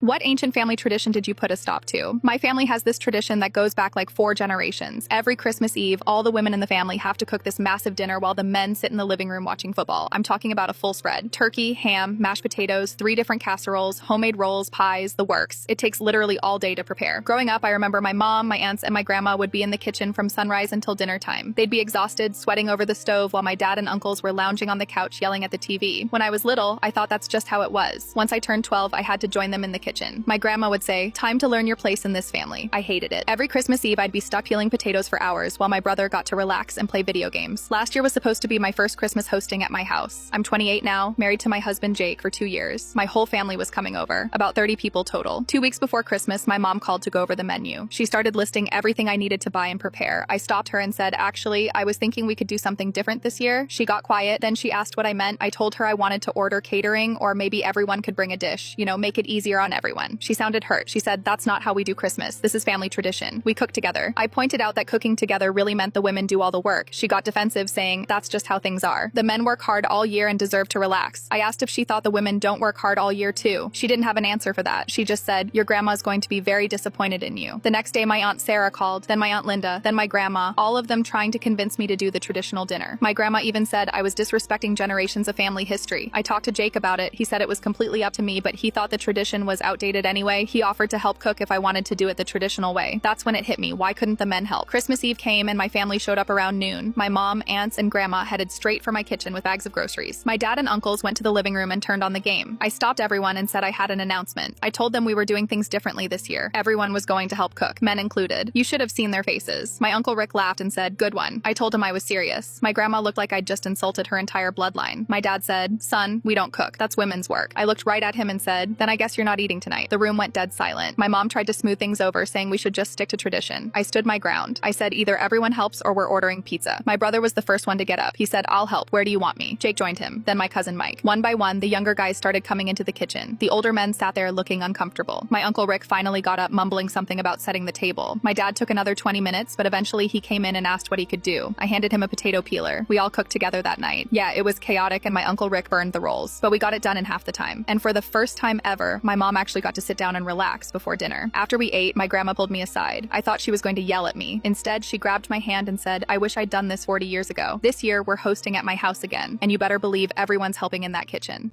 What ancient family tradition did you put a stop to? My family has this tradition that goes back like 4 generations. Every Christmas Eve, all the women in the family have to cook this massive dinner while the men sit in the living room watching football. I'm talking about a full spread. Turkey, ham, mashed potatoes, 3 different casseroles, homemade rolls, pies, the works. It takes literally all day to prepare. Growing up, I remember my mom, my aunts, and my grandma would be in the kitchen from sunrise until dinner time. They'd be exhausted, sweating over the stove while my dad and uncles were lounging on the couch yelling at the TV. When I was little, I thought that's just how it was. Once I turned 12, I had to join them in the kitchen. My grandma would say, "Time to learn your place in this family." I hated it. Every Christmas Eve, I'd be stuck peeling potatoes for hours while my brother got to relax and play video games. Last year was supposed to be my first Christmas hosting at my house. I'm 28 now, married to my husband Jake for 2 years. My whole family was coming over, about 30 people total. 2 weeks before Christmas, my mom called to go over the menu. She started listing everything I needed to buy and prepare. I stopped her and said, "Actually, I was thinking we could do something different this year." She got quiet, then she asked what I meant. I told her I wanted to order catering, or maybe everyone could bring a dish, make it easier on everyone. She sounded hurt. She said, "That's not how we do Christmas. This is family tradition. We cook together." I pointed out that cooking together really meant the women do all the work. She got defensive, saying, "That's just how things are. The men work hard all year and deserve to relax." I asked if she thought the women don't work hard all year too. She didn't have an answer for that. She just said, "Your grandma's going to be very disappointed in you." The next day, my Aunt Sarah called, then my Aunt Linda, then my grandma, all of them trying to convince me to do the traditional dinner. My grandma even said I was disrespecting generations of family history. I talked to Jake about it. He said it was completely up to me, but he thought the tradition was outdated anyway. He offered to help cook if I wanted to do it the traditional way. That's when it hit me. Why couldn't the men help? Christmas Eve came and my family showed up around noon. My mom, aunts, and grandma headed straight for my kitchen with bags of groceries. My dad and uncles went to the living room and turned on the game. I stopped everyone and said I had an announcement. I told them we were doing things differently this year. Everyone was going to help cook, men included. You should have seen their faces. My Uncle Rick laughed and said, "Good one." I told him I was serious. My grandma looked like I'd just insulted her entire bloodline. My dad said, "Son, we don't cook. That's women's work." I looked right at him and said, "Then I guess you're not eating tonight." The room went dead silent. My mom tried to smooth things over, saying we should just stick to tradition. I stood my ground. I said either everyone helps or we're ordering pizza. My brother was the first one to get up. He said, "I'll help. Where do you want me?" Jake joined him, then my cousin Mike. One by one, the younger guys started coming into the kitchen. The older men sat there looking uncomfortable. My Uncle Rick finally got up, mumbling something about setting the table. My dad took another 20 minutes, but eventually he came in and asked what he could do. I handed him a potato peeler. We all cooked together that night. Yeah, it was chaotic and my Uncle Rick burned the rolls, but we got it done in half the time. And for the first time ever, my mom actually got to sit down and relax before dinner. After we ate, my grandma pulled me aside. I thought she was going to yell at me. Instead, she grabbed my hand and said, "I wish I'd done this 40 years ago. This year, we're hosting at my house again, and you better believe everyone's helping in that kitchen."